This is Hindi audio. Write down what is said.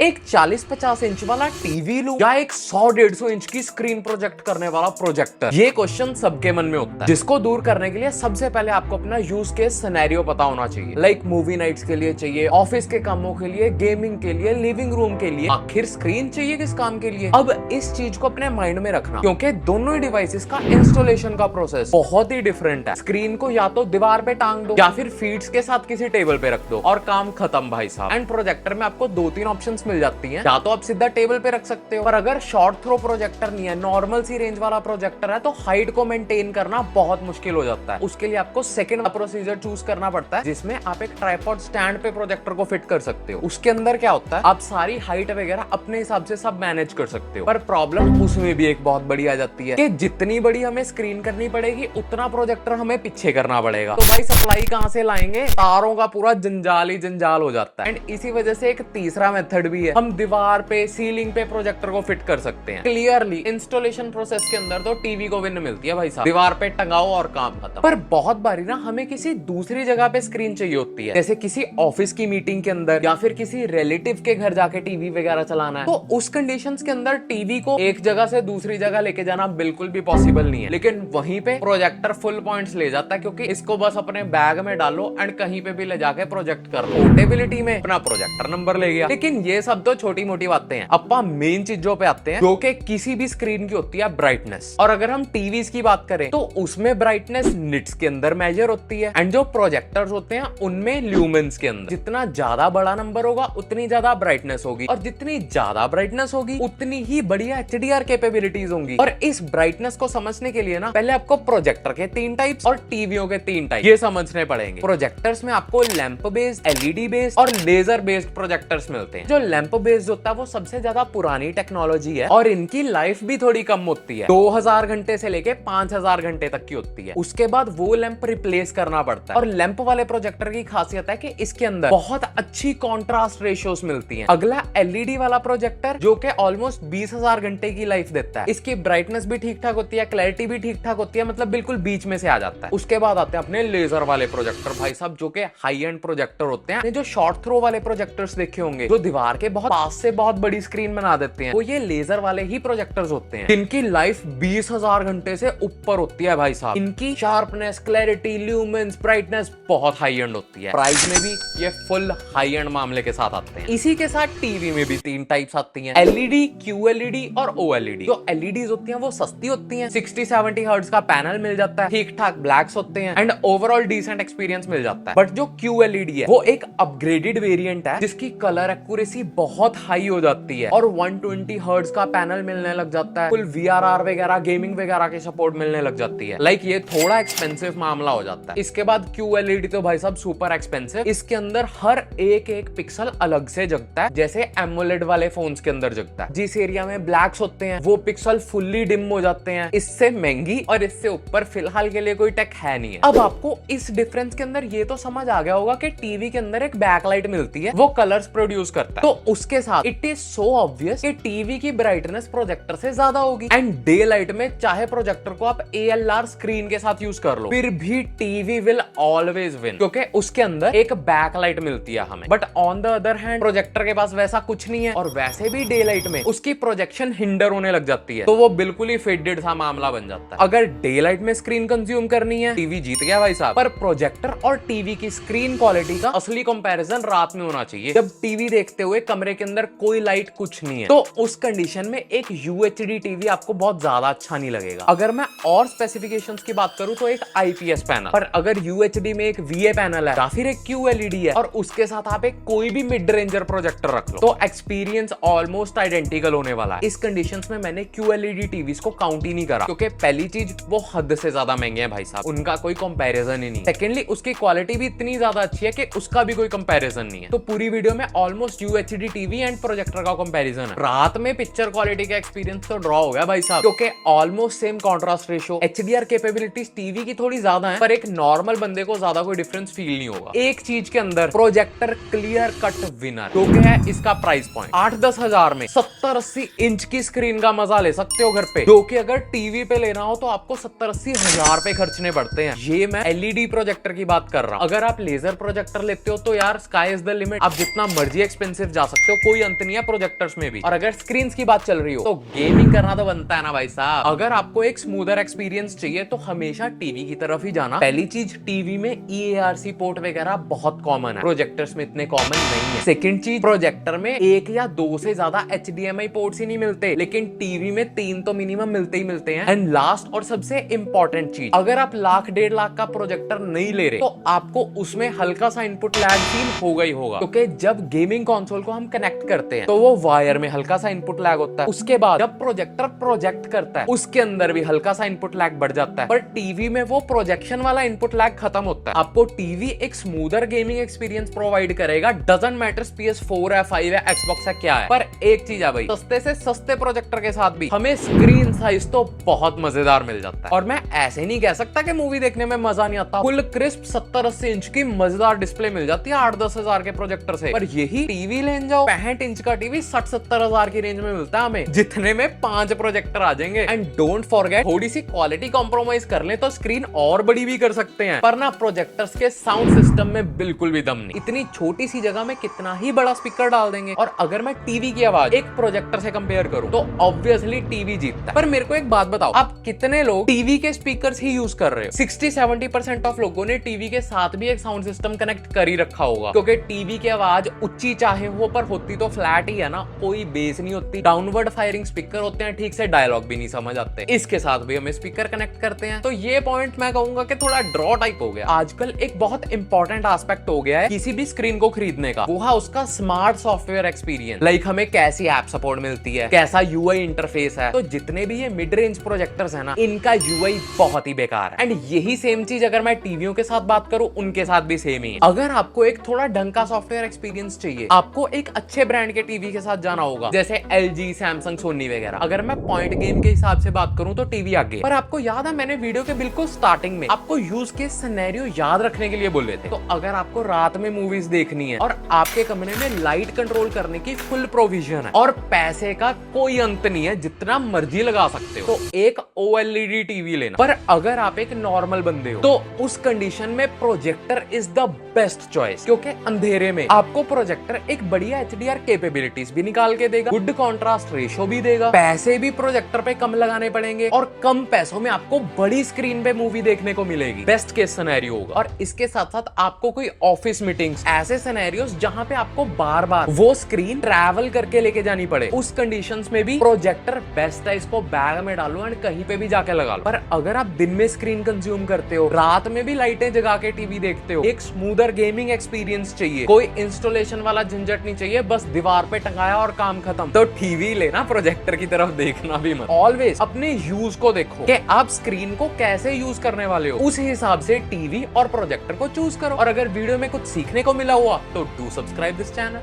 एक 40-50 इंच वाला टीवी लूं या एक 100-150 इंच की स्क्रीन प्रोजेक्ट करने वाला प्रोजेक्टर? ये क्वेश्चन सबके मन में होता है, जिसको दूर करने के लिए सबसे पहले आपको अपना यूज केस सिनेरियो पता होना चाहिए। लाइक मूवी नाइट्स के लिए चाहिए, ऑफिस के कामों के लिए, गेमिंग के लिए, लिविंग रूम के लिए, आखिर स्क्रीन चाहिए किस काम के लिए? अब इस चीज को अपने माइंड में रखना, क्योंकि दोनों ही डिवाइसेस का इंस्टॉलेशन का प्रोसेस बहुत ही डिफरेंट है। स्क्रीन को या तो दीवार पे टांग दो या फिर फीड्स के साथ किसी टेबल पे रख दो और काम खत्म भाई साहब। एंड प्रोजेक्टर में आपको 2-3 ऑप्शंस मिल जाती हैं, या तो आप सीधा टेबल पे रख सकते हो, पर अगर शॉर्ट थ्रो प्रोजेक्टर नहीं है, नॉर्मल सी रेंज वाला प्रोजेक्टर है, तो हाइट को मेंटेन करना बहुत मुश्किल हो जाता है। उसके लिए आपको सेकंड प्रोसीजर चूज करना पड़ता है, जिसमें आप एक ट्राइपॉड स्टैंड पे प्रोजेक्टर को फिट कर सकते हो। उसके अंदर क्या होता है, आप सारी हाइट वगैरह अपने हिसाब से सब मैनेज कर सकते हो। पर प्रॉब्लम उसमें भी एक बहुत बड़ी आ जाती है कि जितनी बड़ी हमें स्क्रीन करनी पड़ेगी, उतना प्रोजेक्टर हमें पीछे करना पड़ेगा। तो भाई सप्लाई कहां से लाएंगे? तारों का पूरा जंजाल ही जंजाल हो जाता है। एंड इसी वजह से एक तीसरा मेथड भी है, हम दीवार पे, सीलिंग पे प्रोजेक्टर को फिट कर सकते हैं। क्लियरली इंस्टॉलेशन प्रोसेस के अंदर तो टीवी को विन मिलती है भाई साहब, दीवार पे टंगाओ और काम खत्म। पर बहुत बारी ना हमें किसी दूसरी जगह पे स्क्रीन चाहिए होती है, जैसे किसी ऑफिस की मीटिंग के अंदर या फिर किसी रिलेटिव के घर जाके टीवी वगैरह चलाना है। तो उस कंडीशंस के अंदर टीवी को एक जगह से दूसरी जगह लेके जाना बिल्कुल भी पॉसिबल नहीं है। लेकिन वहीं पे प्रोजेक्टर फुल पॉइंट्स ले जाता है, क्योंकि इसको बस अपने बैग में डालो एंड कहीं पे भी ले जाके प्रोजेक्ट कर लो। पोर्टेबिलिटी में अपना प्रोजेक्टर नंबर ले गया। लेकिन ये सब तो छोटी मोटी बातें हैं, अपा मेन चीजों पे आते हैं, जो कि किसी भी स्क्रीन की होती है ब्राइटनेस। और अगर हम टीवीज की बात करें तो उसमें ब्राइटनेस निट्स के अंदर मेजर होती है, एंड जो प्रोजेक्टर्स होते हैं उनमें ल्यूमेंस के अंदर। जितना ज्यादा बड़ा नंबर होगा उतनी ज्यादा ब्राइटनेस होगी, और जितनी ज्यादा ब्राइटनेस होगी उतनी ही बढ़िया एचडीआर कैपेबिलिटीज होंगी। और इस ब्राइटनेस को समझने के लिए ना पहले आपको प्रोजेक्टर के 3 टाइप्स और टीवियों के 3 टाइप ये समझने पड़ेंगे। प्रोजेक्टर्स में आपको लैंप बेस्ड, एलईडी बेस्ड और लेजर बेस्ड प्रोजेक्टर्स मिलते हैं। जो लैंप बेस्ड होता है वो सबसे ज्यादा पुरानी टेक्नोलॉजी है, और इनकी लाइफ भी थोड़ी कम होती है, 2000 घंटे से लेके 5000 घंटे तक की होती है। उसके बाद वो लैंप रिप्लेस करना पड़ता है। और लैंप वाले प्रोजेक्टर की खासियत है कि इसके अंदर बहुत अच्छी कॉन्ट्रास्ट रेशियोस मिलती हैं। अगला एलईडी वाला प्रोजेक्टर, जो कि ऑलमोस्ट 20,000 घंटे की लाइफ देता है। इसकी ब्राइटनेस भी ठीक ठाक होती है, क्लैरिटी भी ठीक ठाक होती है, मतलब बिल्कुल बीच में से आ जाता है। उसके बाद आते हैं अपने लेजर वाले प्रोजेक्टर भाई साहब, जो कि हाई एंड प्रोजेक्टर होते हैं। जो शॉर्ट थ्रो वाले प्रोजेक्टर्स देखे होंगे, जो दीवार के बहुत पास से बहुत बड़ी स्क्रीन बना देते हैं, वो ये लेजर वाले ही प्रोजेक्टर्स होते हैं, जिनकी लाइफ 20,000 घंटे से ऊपर होती है भाई साहब। इनकी शार्पनेस, क्लैरिटी, ल्यूमेंस, ब्राइटनेस बहुत हाई एंड होती है। प्राइस में भी ये फुल हाई एंड मामले के साथ आते हैं। इसी के साथ टीवी में भी 3 टाइप्स आती हैं, एलईडी, क्यूएलईडी और ओएलईडी। जो एलईडीज होती हैं वो सस्ती होती हैं, 60-70 हर्ट्ज का पैनल मिल जाता है, ठीक ठाक ब्लैक्स होते हैं, एंड ओवरऑल डिसेंट एक्सपीरियंस मिल जाता है। बट जो क्यूएलईडी है वो एक अपग्रेडेड वेरिएंट है, जिसकी कलर एक्यूरेसी बहुत हाई हो जाती है, और 120 हर्ट्ज का पैनल मिलने लग जाता है, फुल वीआरआर वगैरह, गेमिंग वगैरह की सपोर्ट मिलने लग जाती है। लाइक ये थोड़ा एक्सपेंसिव मामला हो जाता है। इसके बाद क्यूएलईडी तो भाई साहब सुपर एक्सपेंसिव। इसके अंदर हर एक पिक्सल अलग से जगता है, जैसे एमोलेड वाले फोन्स के अंदर जगता है। जिस एरिया में ब्लैक्स होते हैं वो पिक्सल फुल्ली डिम हो जाते हैं। इससे महंगी और इससे ऊपर फिलहाल के लिए कोई टेक है नहीं है। अब आपको इस डिफरेंस के अंदर ये तो समझ आ गया होगा कि टीवी के अंदर एक बैकलाइट मिलती है, वो कलर्स प्रोड्यूस करता है। तो उसके साथ इट इज सो ऑब्वियस कि टीवी की ब्राइटनेस प्रोजेक्टर से ज्यादा होगी। एंड डे लाइट में चाहे प्रोजेक्टर को आप ALR स्क्रीन के साथ यूज कर लो, फिर भी टीवी विल ऑलवेज विन, क्योंकि उसके अंदर एक बैकलाइट मिलती है हमें। But on the other hand projector के पास वैसा कुछ नहीं है, और वैसे भी डे लाइट में उसकी प्रोजेक्शन हिंडर होने लग जाती है, तो वो बिल्कुल ही फेडेड सा मामला बन जाता है। अगर डे लाइट में स्क्रीन कंज्यूम करनी है, टीवी जीत गया भाई साहब। पर प्रोजेक्टर और टीवी की स्क्रीन क्वालिटी का असली कंपैरिजन रात में होना चाहिए, जब टीवी देखते हुए कमरे के अंदर कोई लाइट कुछ नहीं है। तो उस कंडीशन में एक UHD टीवी आपको बहुत ज्यादा अच्छा नहीं लगेगा। अगर मैं और स्पेसिफिकेशंस की बात करूं तो एक IPS पैनल, पर अगर UHD में एक VA पैनल है या फिर एक QLED है, और उसके साथ आप एक कोई भी मिड रेंजर प्रोजेक्टर रख लो, तो एक्सपीरियंस ऑलमोस्ट आइडेंटिकल होने वाला है। इस कंडीशंस में मैंने QLED टीवीज को काउंट ही नहीं करा, क्योंकि पहली चीज वो हद से ज्यादा महंगे हैं भाई साहब, उनका कोई कंपैरिजन ही नहीं। सेकेंडली उसकी क्वालिटी भी इतनी ज्यादा अच्छी है कि उसका भी कोई कंपैरिजन नहीं है। तो पूरी वीडियो में almost UHD TV and projector का कंपैरिजन है। रात में पिक्चर क्वालिटी का एक्सपीरियंस तो ड्रॉ हो गया भाई साहब, क्योंकि almost same contrast ratio, HDR capabilities TV की थोड़ी ज्यादा है, पर एक नॉर्मल बंदे को ज्यादा कोई डिफरेंस फील नहीं होगा। एक चीज के अंदर प्रोजेक्टर क्लियर कट विनर, जो कि है इसका प्राइस पॉइंट। 8-10 हजार में 70-80 इंच की स्क्रीन का मजा ले सकते हो घर पे, जो कि अगर टीवी पे लेना हो तो आपको 70-80 हजार रुपए खर्चने पड़ते हैं। ये मैं एलईडी प्रोजेक्टर की बात कर रहा हूँ। अगर आप लेजर प्रोजेक्टर लेते हो तो यार स्काई इज द लिमिट, आप जितना मर्जी एक्सपेंसिव जा सकते हो, कोई अंत नहीं है प्रोजेक्टर्स में भी। और अगर स्क्रीन की बात चल रही हो तो गेमिंग करना तो बनता है ना भाई साहब। अगर आपको एक स्मूदर एक्सपीरियंस चाहिए तो हमेशा टीवी की तरफ ही जाना। पहली चीज, टीवी में EARC पोर्ट वगैरह बहुत कॉमन है, प्रोजेक्टर्स में इतने कॉमन नहीं है। सेकंड चीज, प्रोजेक्टर में 1 या 2 से ज्यादा HDMI पोर्ट्स ही नहीं मिलते, लेकिन टीवी में 3 तो मिनिमम मिलते ही मिलते हैं। एंड लास्ट और सबसे इंपॉर्टेंट चीज, अगर आप लाख 1.5 लाख का प्रोजेक्टर नहीं ले रहे तो आपको उसमें हल्का सा इनपुट लैग फील होगा ही होगा, क्योंकि जब गेमिंग कंसोल को हम कनेक्ट करते हैं तो वो वायर में हल्का सा इनपुट लैग होता है। उसके बाद जब प्रोजेक्टर प्रोजेक्ट करता है उसके अंदर भी हल्का सा इनपुट लैग बढ़ जाता है, पर टीवी में वो प्रोजेक्शन वाला इनपुट लैग खत्म होता है। आपको टीवी एक स्मूदर गेमिंग एक्सपीरियंस प्रोवाइड करेगा, डजंट मैटर PS4 है, 5 है, Xbox है, क्या है। पर एक चीज है भाई, सस्ते से सस्ते प्रोजेक्टर के साथ भी हमें स्क्रीन साइज तो बहुत मजेदार मिल जाता है। और मैं ऐसे नहीं कह सकता कि मूवी देखने में मजा नहीं आता, फुल क्रिस्प 70-80 इंच की मजेदार डिस्प्ले मिल जाती है 8-10 हजार के प्रोजेक्टर से। पर यही टीवी लेन जाओ, 65 इंच का टीवी 60-70 हजार की रेंज में मिलता है हमें, जितने में 5 प्रोजेक्टर आ जाएंगे। एंड डोंट फॉरगेट, थोड़ी सी क्वालिटी कॉम्प्रोमाइज कर ले तो स्क्रीन और बड़ी भी कर सकते हैं, पर ना प्रोजेक्टर्स के साउंड सिस्टम में बिल्कुल भी दम नहीं। इतनी छोटी सी जगह में कितना ही बड़ा स्पीकर डाल देंगे। और अगर मैं टीवी की आवाज एक प्रोजेक्टर से कंपेयर करूं तो ऑब्वियसली टीवी जीतता है। पर मेरे को एक बात बताओ, आप कितने लोग टीवी के स्पीकर्स ही यूज कर रहे हो? 60-70% ऑफ लोगों ने टीवी के साथ भी एक साउंड सिस्टम कनेक्ट कर ही रखा होगा, क्योंकि टीवी की आवाज ऊंची चाहे हो पर होती तो फ्लैट ही है ना, कोई बेस नहीं होती। डाउनवर्ड फायरिंग स्पीकर होते हैं, ठीक से डायलॉग भी नहीं समझ आते। इसके साथ भी हमें स्पीकर कनेक्ट करते हैं, तो ये पॉइंट मैं कहूंगा कि थोड़ा ड्रॉ टाइप हो गया। आजकल एक बहुत इंपॉर्टेंट एस्पेक्ट हो गया है किसी भी स्क्रीन को खरीदने का, वो है उसका स्मार्ट सॉफ्टवेयर एक्सपीरियंस। लाइक हमें कैसी ऐप सपोर्ट मिलती है, कैसा UI इंटरफेस है। तो जितने भी ये मिड रेंज प्रोजेक्टर्स है ना, इनका UI बहुत ही बेकार है। एंड यही सेम चीज अगर मैं टीवियों के साथ बात करूं, उनके साथ भी सेम ही है। अगर आपको एक थोड़ा ढंग का सॉफ्टवेयर एक्सपीरियंस चाहिए, आपको एक अच्छे ब्रांड के टीवी के साथ जाना होगा, जैसे LG, सैमसंग, सोनी वगैरह। अगर मैं पॉइंट गेम के हिसाब से बात करूं तो टीवी आगे। पर आपको याद है, मैंने वीडियो के बिल्कुल स्टार्टिंग में आपको यूज केस सिनेरियो याद रखने के लिए बोले थे। तो अगर आपको रात में मूवीज देखनी है और आपके कमरे में लाइट कंट्रोल करने की फुल प्रोविजन है और पैसे का कोई अंत नहीं है, जितना मर्जी लगा सकते हो, तो एक OLED टीवी लेना। पर अगर आप एक नॉर्मल बंदे हो तो उस कंडीशन में projector is the best choice, क्योंकि अंधेरे में आपको प्रोजेक्टर एक बढ़िया HDR कैपेबिलिटीज भी निकाल के देगा, गुड कॉन्ट्रास्ट रेशो भी देगा, पैसे भी प्रोजेक्टर पे कम लगाने पड़ेंगे और कम पैसों में आपको बड़ी स्क्रीन पे मूवी देखने को मिलेगी। बेस्ट केस सिनेरियो होगा। और इसके साथ साथ आपको कोई ऑफिस मीटिंग्स, ऐसे सिनेरियोस जहां पे आपको बार बार वो स्क्रीन ट्रैवल करके लेके जानी पड़े, उस कंडीशंस में भी प्रोजेक्टर बेस्ट है। इसको बैग में डालो एंड कहीं पे भी जाके लगा लो। पर अगर आप दिन में स्क्रीन कंज्यूम करते हो, रात में भी लाइटें जगा के टीवी देखते हो, एक स्मूदर गेमिंग एक्सपीरियंस चाहिए, कोई इंस्टॉलेशन वाला झंझट नहीं चाहिए, बस दीवार पे टंगाया और काम खत्म, तो टीवी लेना, प्रोजेक्टर की तरफ देखना भी मत। ऑलवेज अपने यूज को देखो कि आप स्क्रीन को कैसे यूज करने वाले हो, उस हिसाब से टीवी और प्रोजेक्टर को चूज करो। और अगर वीडियो में कुछ सीखने को मिला हुआ तो डू सब्सक्राइब दिस चैनल।